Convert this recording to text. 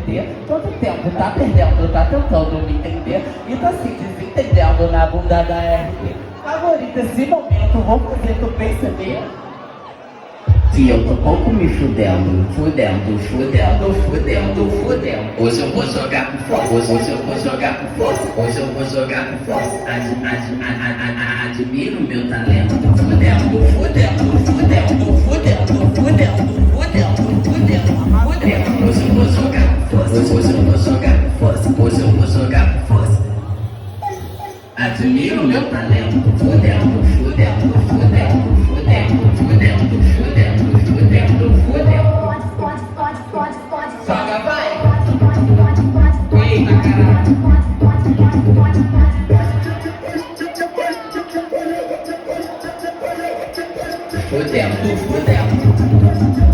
meter. Todo tempo tá perdendo, tá tentando me entender. E tá se desentendendo na bunda da RT. Favorita esse momento, vou fazer tu perceber que eu tô pouco me fudendo. Hoje eu vou jogar com força, hoje eu vou jogar com força, hoje eu vou jogar com força. Admiro meu talento. Fudendo. Hoje eu vou jogar com força, hoje eu vou jogar com força, hoje eu vou jogar com força. Admiro meu talento. Fudendo. Joga, vai! Eita, caralho! Fudendo.